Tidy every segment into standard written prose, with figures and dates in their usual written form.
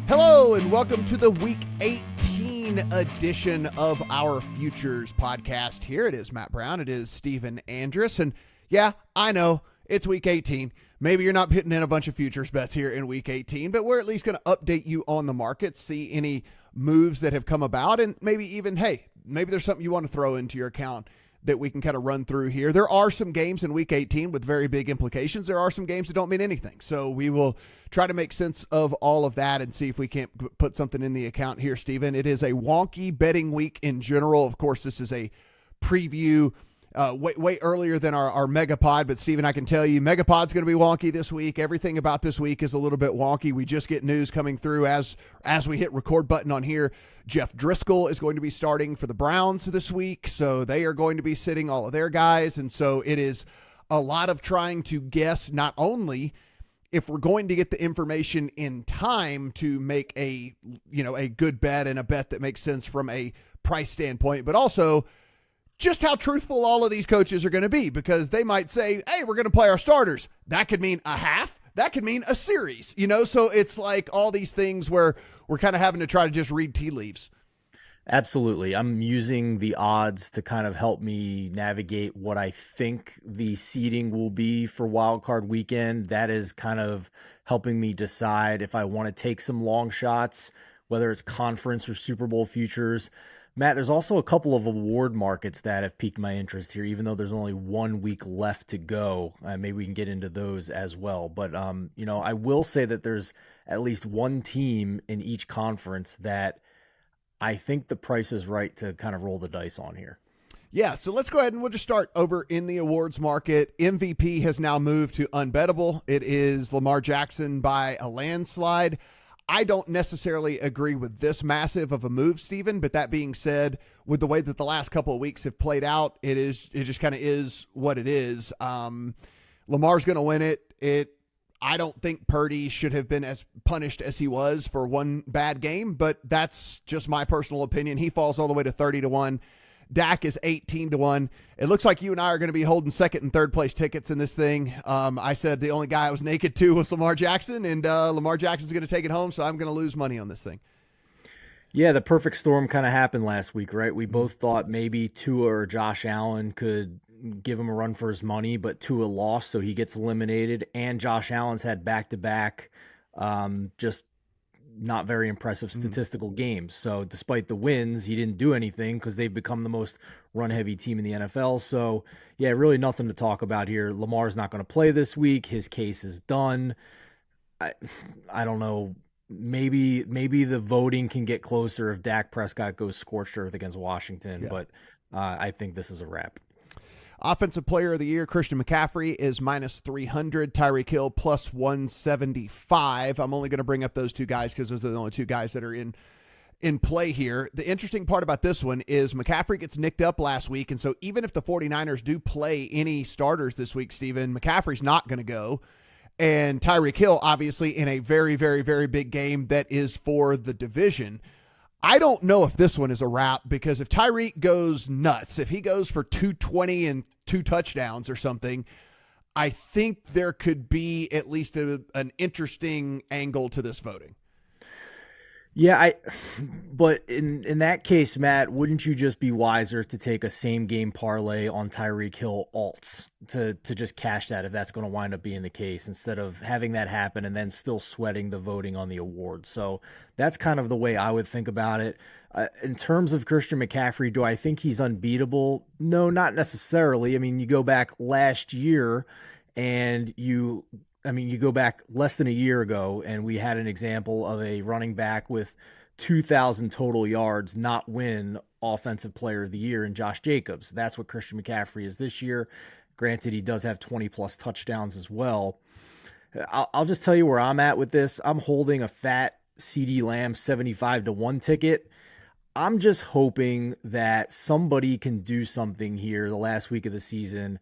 Hello and welcome to the Week 18 edition of our Futures podcast. Here it is, Matt Brown. It is Stephen Andress. And yeah, I know it's Week 18. Maybe you're not hitting in a bunch of futures bets here in Week 18, but we're at least going to update you on the market, see any moves that have come about, and maybe even, hey, maybe there's something you want to throw into your account that we can kind of run through here. There are some games in Week 18 with very big implications. There are some games that don't mean anything. So we will try to make sense of all of that and see if we can't put something in the account here, Stephen. It is a wonky betting week in general. Of course, this is a preview way earlier than our Megapod, but Stephen, I can tell you Megapod's going to be wonky this week. Everything about this week is a little bit wonky. We just get news coming through as we hit record button on here. Jeff Driscoll is going to be starting for the Browns this week, so they are going to be sitting all of their guys, and so it is a lot of trying to guess not only if we're going to get the information in time to make a good bet and a bet that makes sense from a price standpoint, but also just how truthful all of these coaches are going to be, because they might say, hey, we're going to play our starters. That could mean a half. That could mean a series, so it's like all these things where we're kind of having to try to just read tea leaves. Absolutely. I'm using the odds to kind of help me navigate what I think the seeding will be for wildcard weekend. That is kind of helping me decide if I want to take some long shots, whether it's conference or Super Bowl futures. Matt, there's also a couple of award markets that have piqued my interest here, even though there's only 1 week left to go. Maybe we can get into those as well. But, I will say that there's at least one team in each conference that I think the price is right to kind of roll the dice on here. Yeah, so let's go ahead and we'll just start over in the awards market. MVP has now moved to unbettable. It is Lamar Jackson by a landslide. I don't necessarily agree with this massive of a move, Stephen, but that being said, with the way that the last couple of weeks have played out, it just kind of is what it is. Lamar's going to win it. I don't think Purdy should have been as punished as he was for one bad game, but that's just my personal opinion. He falls all the way to 30-1. Dak is 18-1. It looks like you and I are going to be holding second and third place tickets in this thing. I said the only guy I was naked to was Lamar Jackson, and Lamar Jackson's going to take it home, so I'm going to lose money on this thing. Yeah, the perfect storm kind of happened last week, right? We both thought maybe Tua or Josh Allen could give him a run for his money, but Tua lost, so he gets eliminated, and Josh Allen's had back-to-back just not very impressive statistical games. So despite the wins, he didn't do anything because they've become the most run-heavy team in the NFL. So, yeah, really nothing to talk about here. Lamar's not going to play this week. His case is done. I don't know. Maybe the voting can get closer if Dak Prescott goes scorched earth against Washington, but I think this is a wrap. Offensive Player of the Year, Christian McCaffrey is minus 300. Tyreek Hill plus 175. I'm only going to bring up those two guys because those are the only two guys that are in play here. The interesting part about this one is McCaffrey gets nicked up last week, and so even if the 49ers do play any starters this week, Stephen, McCaffrey's not going to go. And Tyreek Hill, obviously, in a very, very, very big game that is for the division. I don't know if this one is a wrap, because if Tyreek goes nuts, if he goes for 220 and 2 touchdowns or something, I think there could be at least an interesting angle to this voting. Yeah, but in that case, Matt, wouldn't you just be wiser to take a same game parlay on Tyreek Hill alts to just cash that if that's going to wind up being the case, instead of having that happen and then still sweating the voting on the award? So that's kind of the way I would think about it. In terms of Christian McCaffrey, do I think he's unbeatable? No, not necessarily. I mean, you go back last year and you go back less than a year ago, and we had an example of a running back with 2,000 total yards not win Offensive Player of the Year in Josh Jacobs. That's what Christian McCaffrey is this year. Granted, he does have 20-plus touchdowns as well. I'll just tell you where I'm at with this. I'm holding a fat CeeDee Lamb 75-1 ticket. I'm just hoping that somebody can do something here the last week of the season.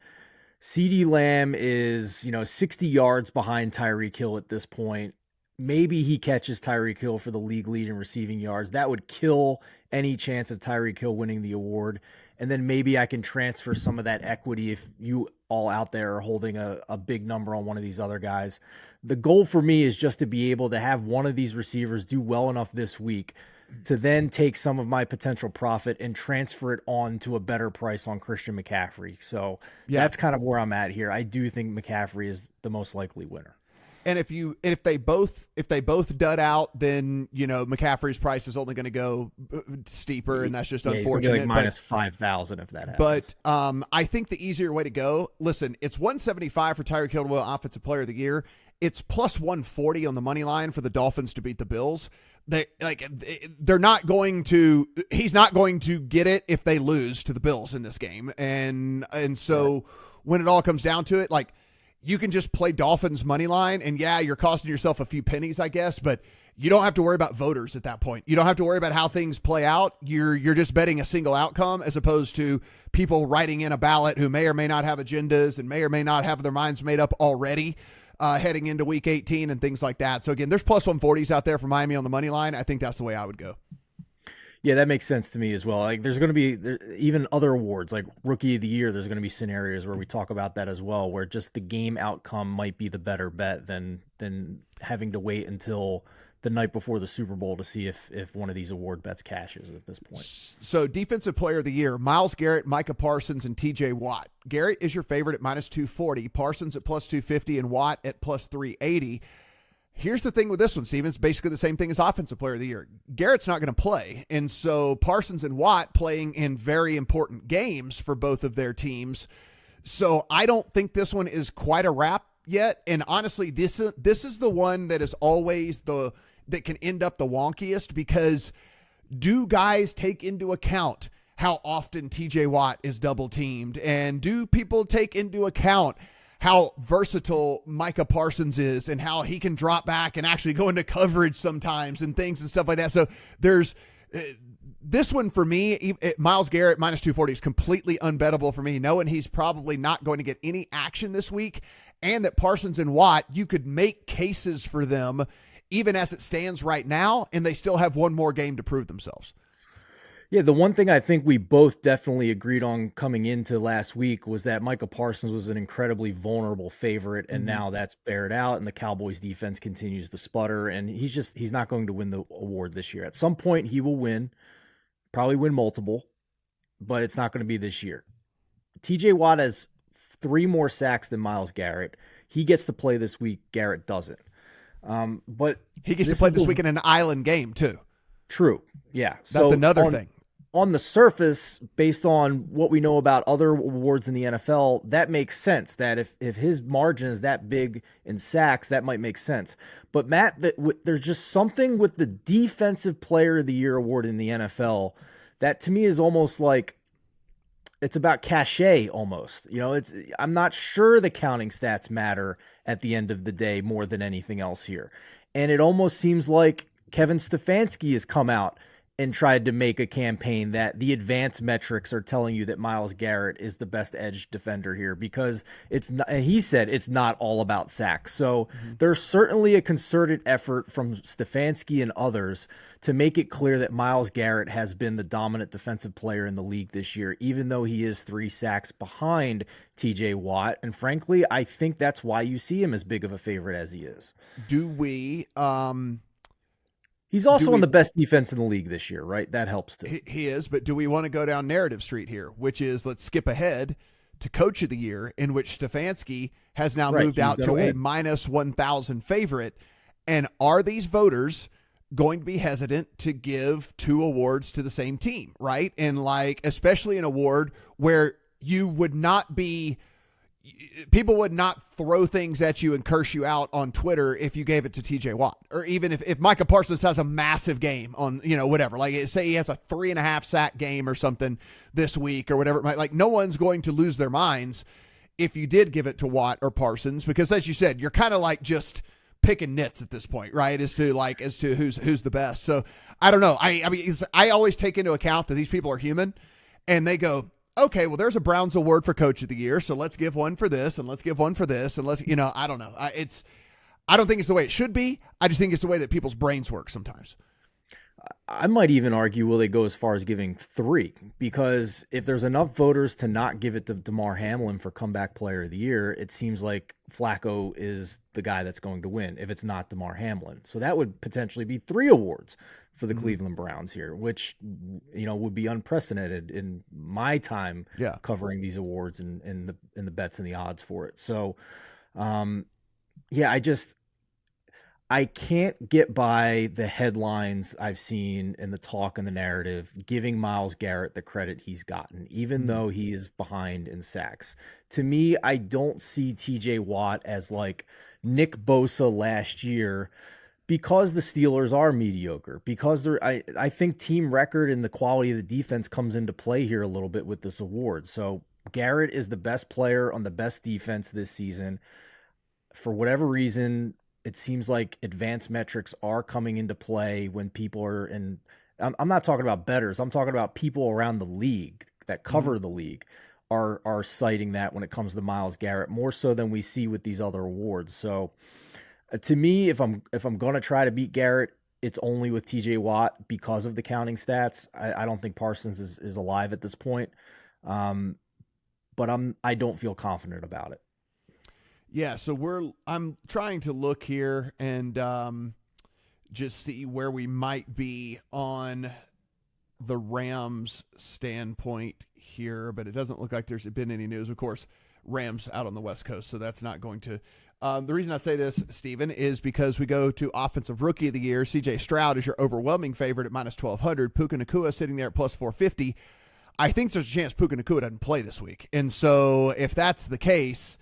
CeeDee Lamb is, 60 yards behind Tyreek Hill at this point. Maybe he catches Tyreek Hill for the league lead in receiving yards. That would kill any chance of Tyreek Hill winning the award. and then maybe I can transfer some of that equity if you all out there are holding a big number on one of these other guys. The goal for me is just to be able to have one of these receivers do well enough this week to then take some of my potential profit and transfer it on to a better price on Christian McCaffrey. So that's kind of where I'm at here. I do think McCaffrey is the most likely winner. And if they both dud out, then McCaffrey's price is only going to go steeper, and that's just unfortunate. He's like minus 5,000 if that happens. But I think the easier way to go. Listen, it's 175 for Tyreek Hill to win Offensive Player of the Year. It's plus 140 on the money line for the Dolphins to beat the Bills. They're not going to. He's not going to get it if they lose to the Bills in this game, and so when it all comes down to it, like. You can just play Dolphins money line, and you're costing yourself a few pennies, I guess, but you don't have to worry about voters at that point. You don't have to worry about how things play out. You're just betting a single outcome as opposed to people writing in a ballot who may or may not have agendas and may or may not have their minds made up already heading into Week 18 and things like that. So, again, there's plus 140s out there for Miami on the money line. I think that's the way I would go. Yeah, that makes sense to me as well. Like, there's going to be even other awards like Rookie of the Year. There's going to be scenarios where we talk about that as well, where just the game outcome might be the better bet than having to wait until the night before the Super Bowl to see if one of these award bets cashes at this point. So, Defensive Player of the Year: Myles Garrett, Micah Parsons, and T.J. Watt. Garrett is your favorite at minus 240, Parsons at plus 250, and Watt at plus 380. Here's the thing with this one, Steven. It's basically the same thing as Offensive Player of the Year. Garrett's not going to play, and so Parsons and Watt playing in very important games for both of their teams. So I don't think this one is quite a wrap yet. And honestly, this is the one that is always that can end up the wonkiest, because do guys take into account how often TJ Watt is double teamed, and do people take into account how versatile Micah Parsons is and how he can drop back and actually go into coverage sometimes and things and stuff like that. So there's this one for me. Myles Garrett minus 240 is completely unbettable for me, knowing he's probably not going to get any action this week, and that Parsons and Watt, you could make cases for them even as it stands right now, and they still have one more game to prove themselves. Yeah, the one thing I think we both definitely agreed on coming into last week was that Micah Parsons was an incredibly vulnerable favorite, and now that's bared out, and the Cowboys defense continues to sputter, and he's not going to win the award this year. At some point, he will win, probably win multiple, but it's not going to be this year. TJ Watt has 3 more sacks than Myles Garrett. He gets to play this week. Garrett doesn't. But he gets to play this week in an island game too. True. Yeah. That's another thing. On the surface, based on what we know about other awards in the NFL, that makes sense. That if his margin is that big in sacks, that might make sense. But Matt, there's just something with the Defensive Player of the Year award in the NFL that to me is almost like it's about cachet almost. I'm not sure the counting stats matter at the end of the day more than anything else here. And it almost seems like Kevin Stefanski has come out and tried to make a campaign that the advanced metrics are telling you that Myles Garrett is the best edge defender here, because it's not, and he said it's not all about sacks. So there's certainly a concerted effort from Stefanski and others to make it clear that Myles Garrett has been the dominant defensive player in the league this year, even though he is 3 sacks behind TJ Watt. And frankly, I think that's why you see him as big of a favorite as he is. Do we, He's also on the best defense in the league this year, right? That helps too. He is, but do we want to go down narrative street here, which is, let's skip ahead to Coach of the Year, in which Stefanski has now moved out to a minus 1,000 favorite. And are these voters going to be hesitant to give 2 awards to the same team, right? And especially an award where you would not be – people would not throw things at you and curse you out on Twitter if you gave it to TJ Watt, or even if Micah Parsons has a massive game on, whatever, say he has a 3.5 sack game or something this week or whatever it might, no one's going to lose their minds if you did give it to Watt or Parsons, because as you said, you're kind of just picking nits at this point, right? As to who's the best. So I don't know. I always take into account that these people are human, and they go, okay, well, there's a Browns award for Coach of the Year, so let's give one for this, and let's give one for this, and I don't know. I don't think it's the way it should be. I just think it's the way that people's brains work sometimes. I might even argue, will they go as far as giving 3? Because if there's enough voters to not give it to DeMar Hamlin for comeback player of the year, it seems like Flacco is the guy that's going to win if it's not DeMar Hamlin. So that would potentially be 3 awards for the Cleveland Browns here, which, would be unprecedented in my time covering these awards and the bets and the odds for it. So, I can't get by the headlines I've seen and the talk and the narrative giving Myles Garrett the credit he's gotten, even though he is behind in sacks. To me, I don't see TJ Watt as like Nick Bosa last year because the Steelers are mediocre, because I think team record and the quality of the defense comes into play here a little bit with this award. So Garrett is the best player on the best defense this season. For whatever reason, it seems like advanced metrics are coming into play when people are in. I'm not talking about bettors. I'm talking about people around the league that cover the league are citing that when it comes to Myles Garrett more so than we see with these other awards. So to me, if I'm going to try to beat Garrett, it's only with TJ Watt because of the counting stats. I don't think Parsons is alive at this point. But I don't feel confident about it. Yeah, so I'm trying to look here and just see where we might be on the Rams standpoint here, but it doesn't look like there's been any news. Of course, Rams out on the West Coast, so that's not going to. The reason I say this, Stephen, is because we go to Offensive Rookie of the Year. C.J. Stroud is your overwhelming favorite at minus 1,200. Puka Nacua sitting there at plus 450. I think there's a chance Puka Nacua doesn't play this week, and so if that's the case,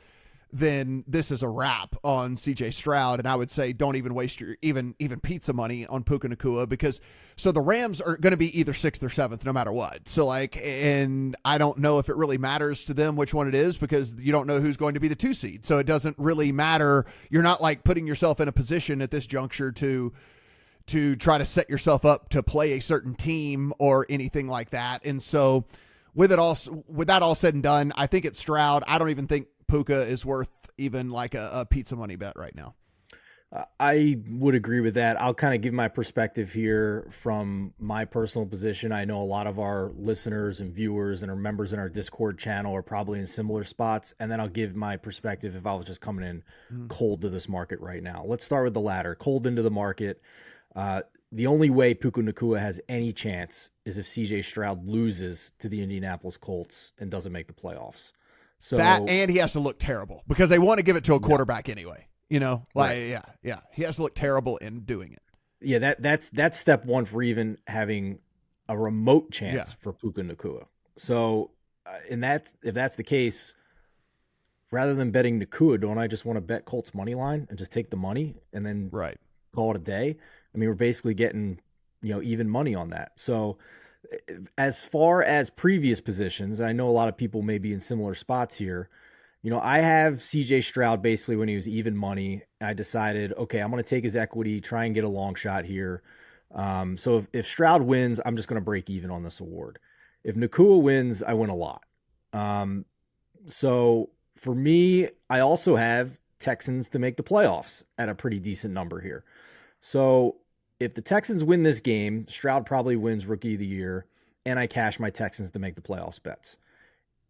then this is a wrap on C.J. Stroud, and I would say don't even waste your even pizza money on Puka Nacua because so the Rams are going to be either 6th or 7th no matter what. So and I don't know if it really matters to them which one it is because you don't know who's going to be the 2 seed. So it doesn't really matter. You're not like putting yourself in a position at this juncture to try to set yourself up to play a certain team or anything like that. And so with that all said and done, I think it's Stroud. I don't even think Puka is worth even like a pizza money bet right now. I would agree with that. I'll kind of give my perspective here from my personal position. I know a lot of our listeners and viewers and our members in our Discord channel are probably in similar spots. And then I'll give my perspective if I was just coming in cold to this market right now. Let's start with the latter, cold into the market. The only way Puka Nacua has any chance is if CJ Stroud loses to the Indianapolis Colts and doesn't make the playoffs. So that, and he has to look terrible because they want to give it to a quarterback anyway. He has to look terrible in doing it. Yeah, that's step one for even having a remote chance for Puka Nacua. So, if that's the case, rather than betting Nacua, don't I just want to bet Colts money line and just take the money and then call it a day? I mean, we're basically getting even money on that. So, as far as previous positions, I know a lot of people may be in similar spots here. I have CJ Stroud basically when he was even money. I decided, okay, I'm going to take his equity, try and get a long shot here. So if Stroud wins, I'm just going to break even on this award. If Nacua wins, I win a lot. So for me, I also have Texans to make the playoffs at a pretty decent number here. So if the Texans win this game, Stroud probably wins Rookie of the Year, and I cash my Texans to make the playoffs bets.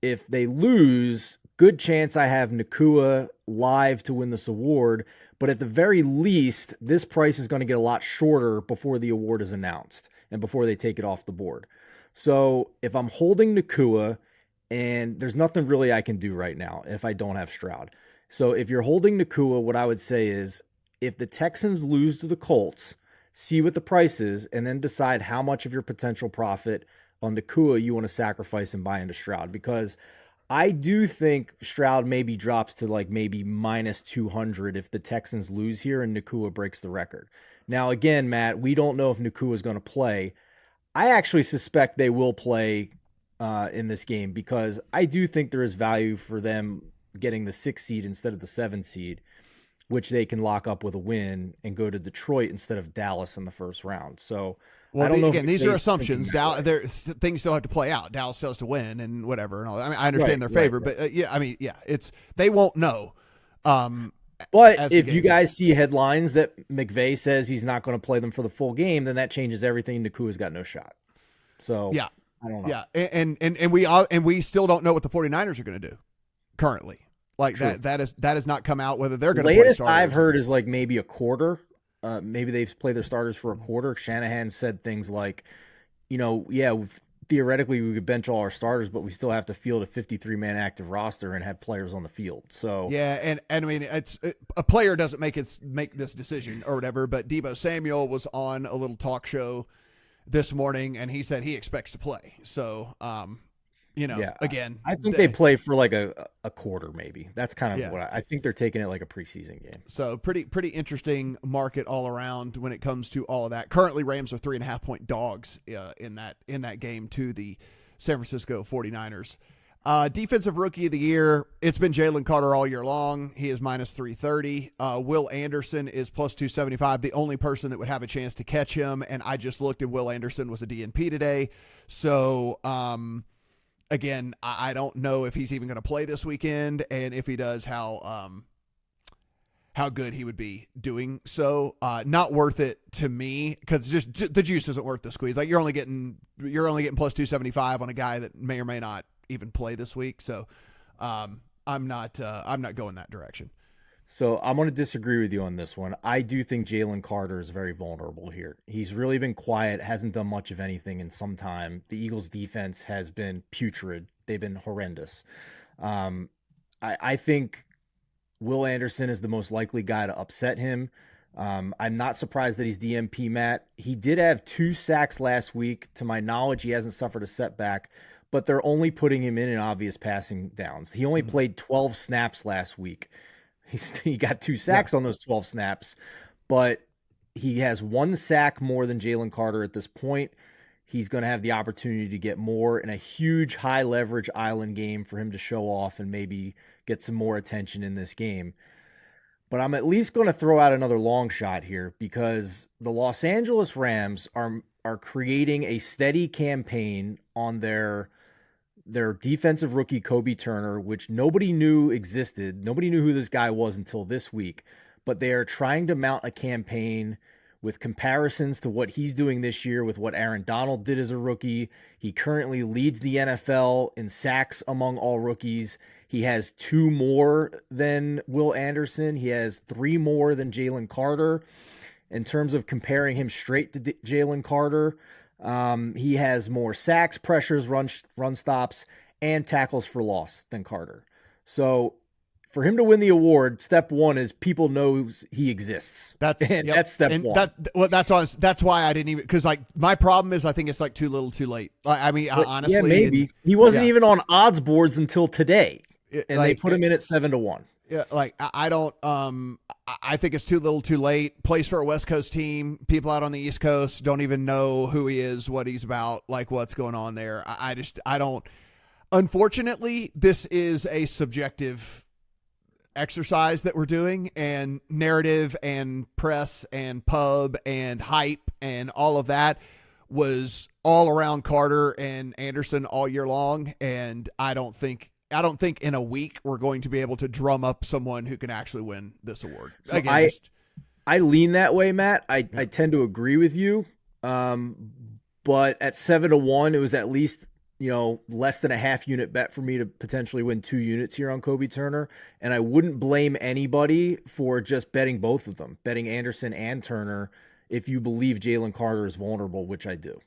If they lose, good chance I have Nacua live to win this award, but at the very least, this price is going to get a lot shorter before the award is announced and before they take it off the board. So if I'm holding Nacua, and there's nothing really I can do right now if I don't have Stroud. So if you're holding Nacua, what I would say is if the Texans lose to the Colts, see what the price is, and then decide how much of your potential profit on Nacua you want to sacrifice and buy into Stroud. Because I do think Stroud maybe drops to like maybe minus 200 if the Texans lose here and Nacua breaks the record. Now, again, Matt, we don't know if Nacua is going to play. I actually suspect they will play in this game because I do think there is value for them getting the 6th seed instead of the 7th seed, which they can lock up with a win and go to Detroit instead of Dallas in the first round. So, well, again, these are assumptions. Things still have to play out. Dallas still has to win and whatever. And all that. I mean, I understand their favor, but it's they won't know But if you guys see headlines that McVay says he's not going to play them for the full game, then that changes everything. Nakua's got no shot. So yeah, I don't know. Yeah, and we still don't know what the 49ers are going to do currently. Like True. that has not come out whether they're going to. Latest I've heard is like maybe a quarter. Maybe they've played their starters for a quarter. Shanahan said things like, theoretically we could bench all our starters, but we still have to field a 53-man active roster and have players on the field. So yeah, and I mean a player doesn't make this decision or whatever. But Deebo Samuel was on a little talk show this morning, and he said he expects to play. So again, I think they play for like a quarter, maybe. That's kind of what I think they're taking it like a preseason game. So pretty interesting market all around when it comes to all of that. Currently, Rams are 3.5-point dogs in that game to the San Francisco 49ers. Defensive Rookie of the Year, it's been Jalen Carter all year long. He is minus 330. Will Anderson is plus 275, the only person that would have a chance to catch him. And I just looked, and Will Anderson was a DNP today. So, again, I don't know if he's even going to play this weekend, and if he does, how good he would be doing so. Not worth it to me, because just the juice isn't worth the squeeze. Like you're only getting plus 275 on a guy that may or may not even play this week. So I'm not going that direction. So I'm going to disagree with you on this one. I do think Jalen Carter is very vulnerable here. He's really been quiet, hasn't done much of anything in some time. The Eagles defense has been putrid. They've been horrendous. I think Will Anderson is the most likely guy to upset him. I'm not surprised that he's DMP, Matt. He did have 2 sacks last week. To my knowledge, he hasn't suffered a setback, but they're only putting him in obvious passing downs. He only played 12 snaps last week. He got 2 sacks on those 12 snaps, but he has 1 sack more than Jalen Carter at this point. He's going to have the opportunity to get more in a huge high leverage island game for him to show off and maybe get some more attention in this game. But I'm at least going to throw out another long shot here, because the Los Angeles Rams are creating a steady campaign on their defensive rookie Kobe Turner, which nobody knew existed. Nobody knew who this guy was until this week, but they are trying to mount a campaign with comparisons to what he's doing this year with what Aaron Donald did as a rookie. He currently leads the NFL in sacks among all rookies. He has 2 more than Will Anderson. He has 3 more than Jalen Carter. In terms of comparing him straight to Jalen Carter, he has more sacks, pressures, run stops, and tackles for loss than Carter. So for him to win the award, step 1 is people know he exists. That's step 1. That's why I didn't even, because like my problem is I think it's like too little, too late. I mean, honestly, maybe he wasn't even on odds boards until today, and they put him in at 7-1. Yeah, like I don't. I think it's too little, too late. Plays for a West Coast team. People out on the East Coast don't even know who he is, what he's about, like what's going on there. I don't. Unfortunately, this is a subjective exercise that we're doing, and narrative and press and pub and hype and all of that was all around Carter and Anderson all year long, and I don't think in a week we're going to be able to drum up someone who can actually win this award. So again, I lean that way, Matt. I tend to agree with you. But at 7-1, it was at least, less than a half unit bet for me to potentially win 2 units here on Kobe Turner. And I wouldn't blame anybody for just betting both of them, betting Anderson and Turner, if you believe Jalen Carter is vulnerable, which I do.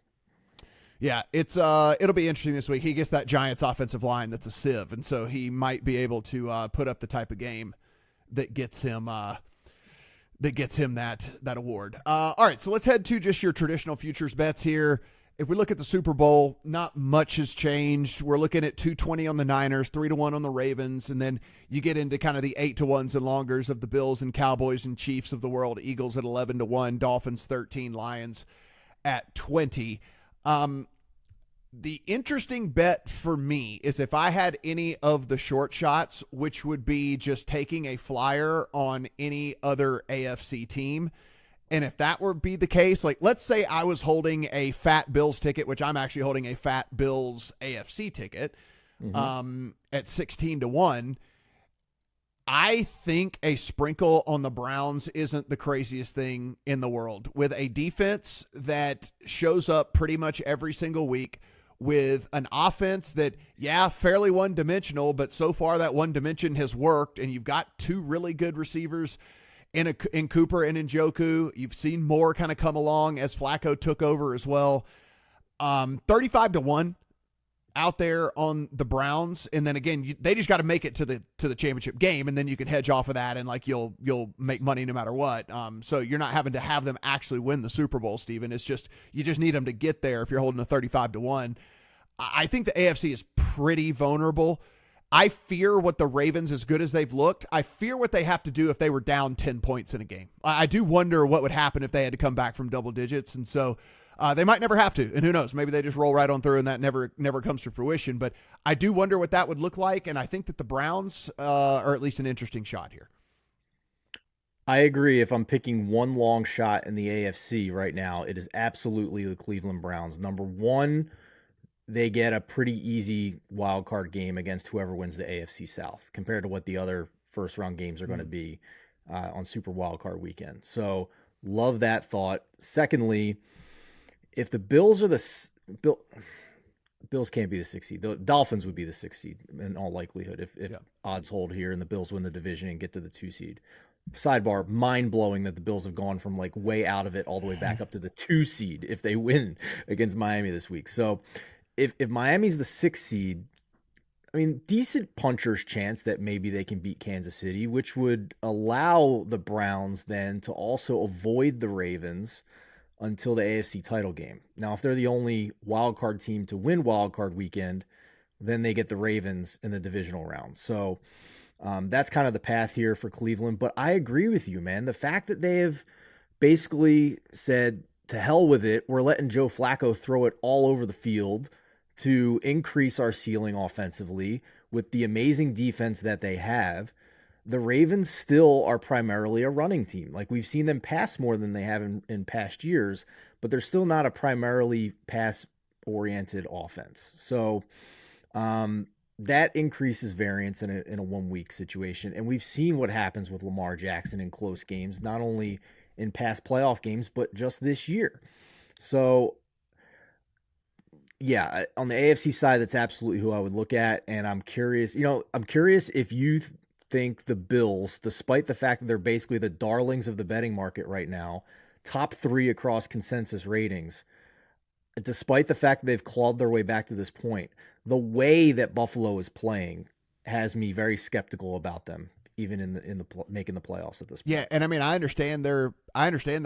Yeah, it'll be interesting this week. He gets that Giants offensive line that's a sieve, and so he might be able to put up the type of game that gets him that award. All right, so let's head to just your traditional futures bets here. If we look at the Super Bowl, not much has changed. We're looking at 220 on the Niners, 3-1 on the Ravens, and then you get into kind of the 8-1s and longers of the Bills and Cowboys and Chiefs of the world. Eagles at 11-1, Dolphins 13, Lions at 20. The interesting bet for me is if I had any of the short shots, which would be just taking a flyer on any other AFC team. And if that were be the case, like let's say I was holding a fat Bills ticket, which I'm actually holding a fat Bills AFC ticket, at 16-1. I think a sprinkle on the Browns isn't the craziest thing in the world. With a defense that shows up pretty much every single week, with an offense that, fairly one-dimensional, but so far that one dimension has worked, and you've got two really good receivers in Cooper and in Njoku. You've seen more kind of come along as Flacco took over as well. 35-1 out there on the Browns, and then again, they just got to make it to the championship game, and then you can hedge off of that, and like you'll make money no matter what. So you're not having to have them actually win the Super Bowl, Steven. It's just you just need them to get there. If you're holding a 35-1, I think the AFC is pretty vulnerable. I fear what the Ravens, as good as they've looked, I fear what they have to do if they were down 10 points in a game. I do wonder what would happen if they had to come back from double digits, and so. They might never have to, and who knows? Maybe they just roll right on through, and that never comes to fruition. But I do wonder what that would look like, and I think that the Browns are at least an interesting shot here. I agree. If I'm picking one long shot in the AFC right now, it is absolutely the Cleveland Browns. Number one, they get a pretty easy wild card game against whoever wins the AFC South compared to what the other first-round games are going to be on Super Wild Card Weekend. So love that thought. Secondly, if the Bills are Bills can't be the 6th seed. The Dolphins would be the 6th seed in all likelihood if odds hold here and the Bills win the division and get to the 2 seed. Sidebar, mind-blowing that the Bills have gone from like way out of it all the way back up to the 2 seed if they win against Miami this week. So if Miami's the 6th seed, I mean, decent puncher's chance that maybe they can beat Kansas City, which would allow the Browns then to also avoid the Ravens until the AFC title game. Now, if they're the only wild card team to win wild card weekend, then they get the Ravens in the divisional round. So that's kind of the path here for Cleveland. But I agree with you, man. The fact that they have basically said, to hell with it, we're letting Joe Flacco throw it all over the field to increase our ceiling offensively with the amazing defense that they have. The Ravens still are primarily a running team. Like, we've seen them pass more than they have in past years, but they're still not a primarily pass-oriented offense. So that increases variance in a 1 week situation. And we've seen what happens with Lamar Jackson in close games, not only in past playoff games, but just this year. So yeah, on the AFC side, that's absolutely who I would look at. And I'm curious if you think the Bills, despite the fact that they're basically the darlings of the betting market right now, top 3 across consensus ratings, despite the fact that they've clawed their way back to this point, the way that Buffalo is playing has me very skeptical about them, even in the making the playoffs at this point. Yeah, and I mean, I understand they're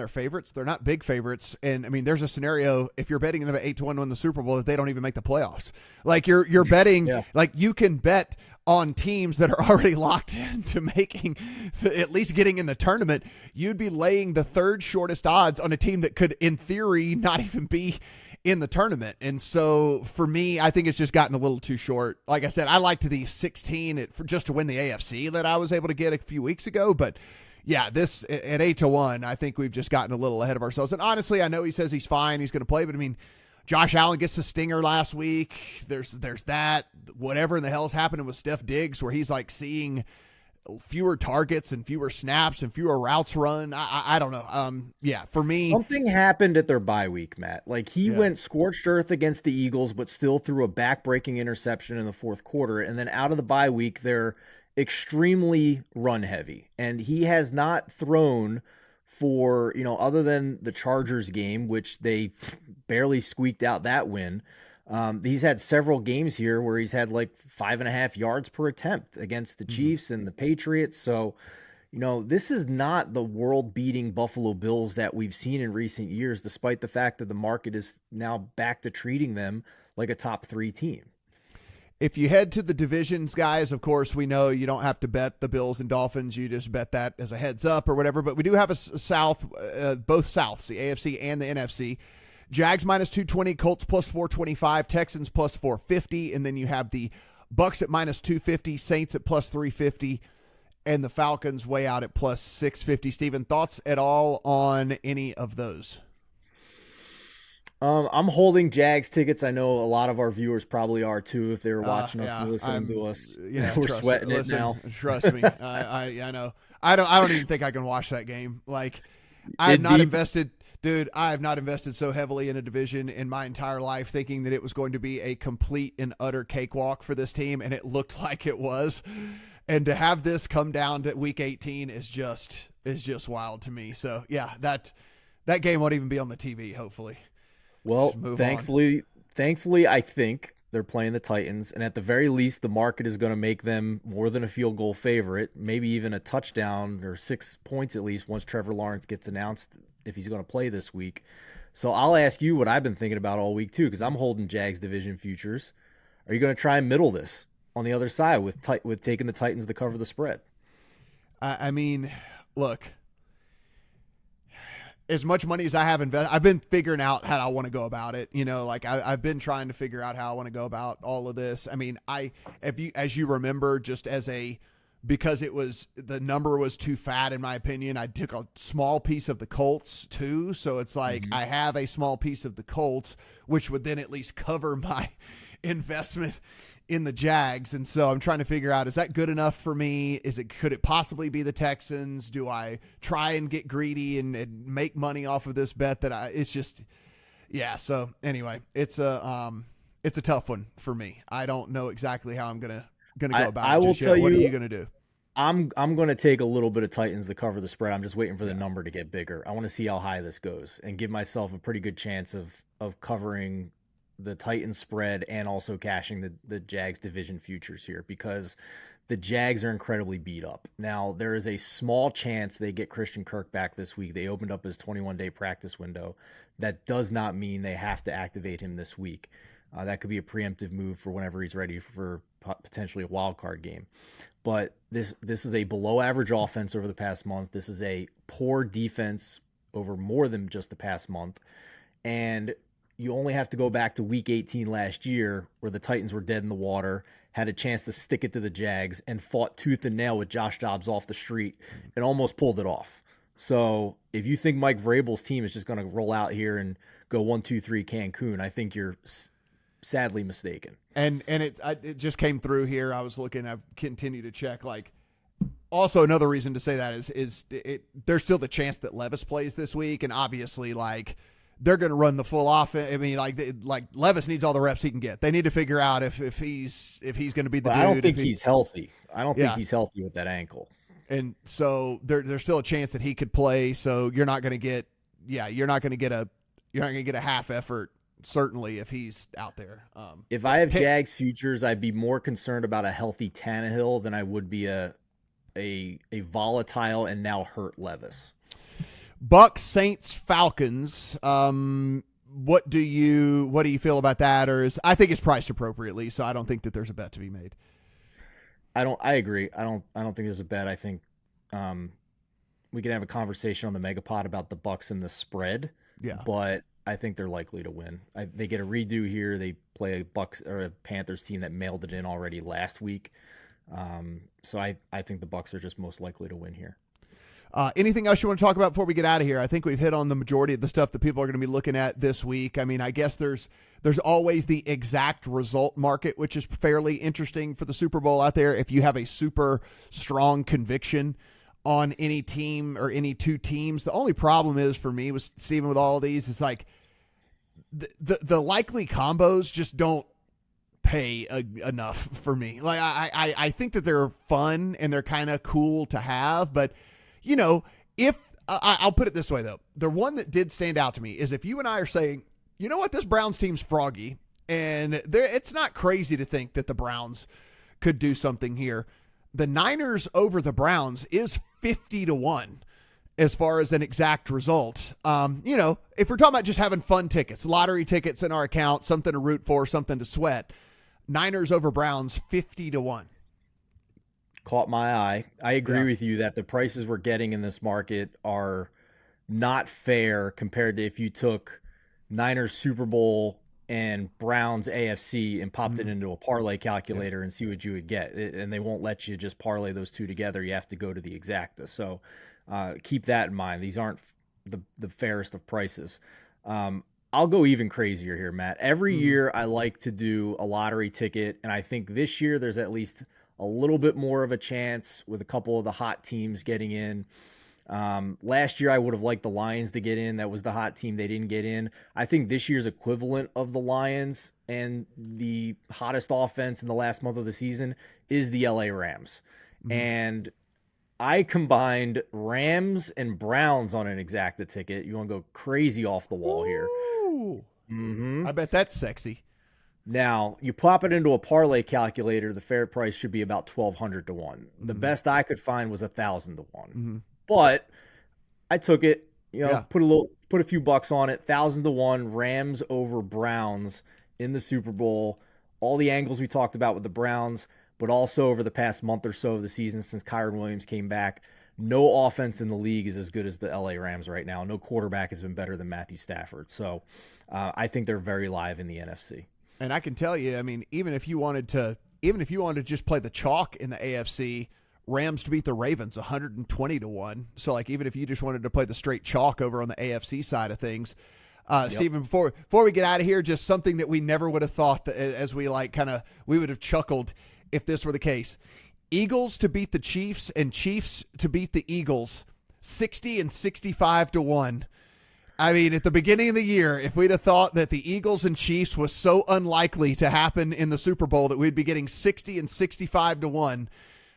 favorites. They're not big favorites, and I mean, there's a scenario if you're betting them at 8-1 to win the Super Bowl that they don't even make the playoffs. Like you're betting, like you can bet on teams that are already locked into making, at least getting in the tournament. You'd be laying the third shortest odds on a team that could, in theory, not even be in the tournament. And so for me, I think it's just gotten a little too short. Like I said, I liked the 16 just to win the AFC that I was able to get a few weeks ago. But yeah, this at 8-1, I think we've just gotten a little ahead of ourselves. And honestly, I know he says he's fine, he's going to play, but I mean, Josh Allen gets the stinger last week. There's that. Whatever in the hell is happening with Steph Diggs, where he's like seeing fewer targets and fewer snaps and fewer routes run. I don't know. Yeah, for me, something happened at their bye week, Matt. Like he went scorched earth against the Eagles, but still threw a back-breaking interception in the fourth quarter. And then out of the bye week, they're extremely run heavy, and he has not thrown for, other than the Chargers game, which they barely squeaked out that win. He's had several games here where he's had like 5.5 yards per attempt against the Chiefs and the Patriots. So, this is not the world-beating Buffalo Bills that we've seen in recent years, despite the fact that the market is now back to treating them like a top 3 team. If you head to the divisions, guys, of course, we know you don't have to bet the Bills and Dolphins. You just bet that as a heads up or whatever. But we do have a South, both Souths, the AFC and the NFC. Jags minus 220, Colts plus 425, Texans plus 450. And then you have the Bucks at minus 250, Saints at plus 350, and the Falcons way out at plus 650. Steven, thoughts at all on any of those? I'm holding Jags tickets. I know a lot of our viewers probably are too. If they were watching us Yeah, and listening to us, yeah, we're sweating it listen, now. trust me. I know. I don't even think I can watch that game. Like, I have It not deep. invested, dude. I have not invested so heavily in a division in my entire life, thinking that it was going to be a complete and utter cakewalk for this team, and it looked like it was. And to have this come down to week 18 is just wild to me. So yeah, that game won't even be on the TV. Hopefully, just Well, move on. thankfully, I think they're playing the Titans, and at the very least, the market is going to make them more than a field goal favorite, maybe even a touchdown or 6 points at least once Trevor Lawrence gets announced if he's going to play this week. So I'll ask you what I've been thinking about all week too, because I'm holding Jags division futures. Are you going to try and middle this on the other side with taking the Titans to cover the spread? I mean, look, as much money as I have invested, I've been figuring out how I want to go about it. Like I've been trying to figure out how I want to go about all of this. I mean, as you remember, just because the number was too fat, in my opinion, I took a small piece of the Colts too. So it's like I have a small piece of the Colts, which would then at least cover my investment in the Jags. And so I'm trying to figure out, is that good enough for me? Could it possibly be the Texans? Do I try and get greedy and make money off of this bet it's just, yeah. So anyway, it's a tough one for me. I don't know exactly how I'm going to go about I it will just tell yet. What are you, you going to do? I'm going to take a little bit of Titans to cover the spread. I'm just waiting for the number to get bigger. I want to see how high this goes and give myself a pretty good chance of covering the Titans spread and also cashing the Jags division futures here, because the Jags are incredibly beat up. Now, there is a small chance they get Christian Kirk back this week. They opened up his 21-day practice window. That does not mean they have to activate him this week. That could be a preemptive move for whenever he's ready for potentially a wild card game. But this is a below average offense over the past month. This is a poor defense over more than just the past month. And you only have to go back to week 18 last year where the Titans were dead in the water, had a chance to stick it to the Jags, and fought tooth and nail with Josh Dobbs off the street and almost pulled it off. So if you think Mike Vrabel's team is just going to roll out here and go 1-2-3 Cancun, I think you're sadly mistaken. And it just came through here. I was looking. I've continued to check. Like, also another reason to say that is there's still the chance that Levis plays this week, and obviously, like, they're going to run the full offense. I mean, like Levis needs all the reps he can get. They need to figure out if he's going to be the dude. I don't think he's healthy. I don't think he's healthy with that ankle. And so there's still a chance that he could play. So you're not going to get a half effort, certainly, if he's out there. If I have Jags futures, I'd be more concerned about a healthy Tannehill than I would be a volatile and now hurt Levis. Bucks, Saints, Falcons. What do you feel about that? I think it's priced appropriately, so I don't think that there's a bet to be made. I agree. I don't think there's a bet. I think we can have a conversation on the Megapod about the Bucks and the spread. Yeah. But I think they're likely to win. They get a redo here. They play a Bucks or a Panthers team that mailed it in already last week. So I think the Bucks are just most likely to win here. Anything else you want to talk about before we get out of here? I think we've hit on the majority of the stuff that people are going to be looking at this week. I mean, I guess there's always the exact result market, which is fairly interesting for the Super Bowl out there. If you have a super strong conviction on any team or any two teams, the only problem is for me with Steven with all of these is like the likely combos just don't pay enough for me. Like I think that they're fun and they're kind of cool to have, but you know, if I'll put it this way, though, the one that did stand out to me is if you and I are saying, you know what, this Browns team's froggy, and it's not crazy to think that the Browns could do something here. The Niners over the Browns is 50-1 as far as an exact result. You know, if we're talking about just having fun tickets, lottery tickets in our account, something to root for, something to sweat, Niners over Browns 50-1. Caught my eye. I agree with you that the prices we're getting in this market are not fair compared to if you took Niners Super Bowl and Browns AFC and popped it into a parlay calculator and see what you would get. And they won't let you just parlay those two together. You have to go to the exacta. So keep that in mind. These aren't the fairest of prices. I'll go even crazier here, Matt. Every year I like to do a lottery ticket, and I think this year there's at least a little bit more of a chance with a couple of the hot teams getting in. Last year I would have liked the Lions to get in. That was the hot team. They didn't get in. I think this year's equivalent of the Lions and the hottest offense in the last month of the season is the LA Rams. And I combined Rams and Browns on an exacta ticket. You want to go crazy off the wall here. I bet that's sexy. Now, you pop it into a parlay calculator, the fair price should be about 1,200 to 1. The best I could find was 1,000 to 1. But I took it, put a few bucks on it, 1,000 to 1, Rams over Browns in the Super Bowl. All the angles we talked about with the Browns, but also over the past month or so of the season since Kyron Williams came back, no offense in the league is as good as the LA Rams right now. No quarterback has been better than Matthew Stafford. So I think they're very live in the NFC. And I can tell you, I mean, even if you wanted to just play the chalk in the AFC, Rams to beat the Ravens 120 to 1. So like even if you just wanted to play the straight chalk over on the AFC side of things, Stephen, before we get out of here, just something that we never would have thought that as we we would have chuckled if this were the case. Eagles to beat the Chiefs and Chiefs to beat the Eagles 60 and 65 to 1. I mean, at the beginning of the year, if we'd have thought that the Eagles and Chiefs was so unlikely to happen in the Super Bowl that we'd be getting 60 and 65 to 1,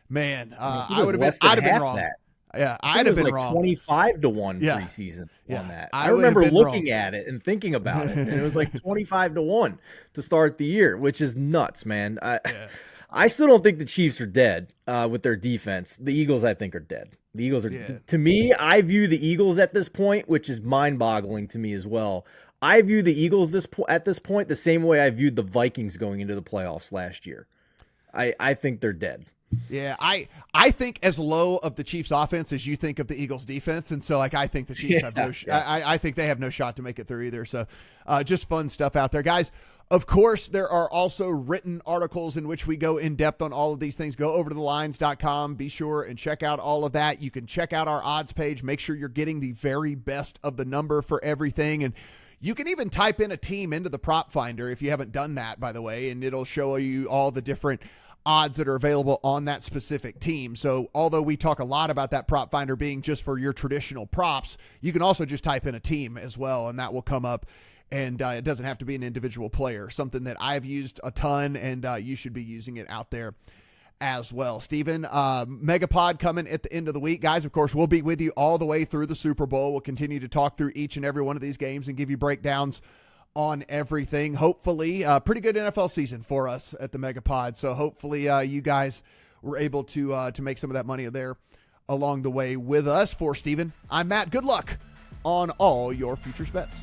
man, I would have been. I'd have been wrong. That. Yeah, I'd have been wrong. 25 to 1 preseason on that. I remember looking at it and thinking about it, and it was like 25 to 1 to start the year, which is nuts, man. I still don't think the Chiefs are dead with their defense. The Eagles, I think, are dead. The Eagles are, to me, I view the Eagles at this point, which is mind-boggling to me as well. I view the Eagles at this point the same way I viewed the Vikings going into the playoffs last year. I think they're dead. Yeah, I think as low of the Chiefs' offense as you think of the Eagles' defense, and so I think the Chiefs have I think they have no shot to make it through either. So, just fun stuff out there, guys. Of course, there are also written articles in which we go in depth on all of these things. Go over to thelines.com. Be sure and check out all of that. You can check out our odds page. Make sure you're getting the very best of the number for everything. And you can even type in a team into the prop finder if you haven't done that, by the way, and it'll show you all the different odds that are available on that specific team. So although we talk a lot about that prop finder being just for your traditional props, you can also just type in a team as well, and that will come up. And it doesn't have to be an individual player, something that I've used a ton, and you should be using it out there as well. Steven, Megapod coming at the end of the week. Guys, of course, we'll be with you all the way through the Super Bowl. We'll continue to talk through each and every one of these games and give you breakdowns on everything. Hopefully, pretty good NFL season for us at the Megapod. So hopefully you guys were able to make some of that money there along the way with us. For Steven, I'm Matt. Good luck on all your futures bets.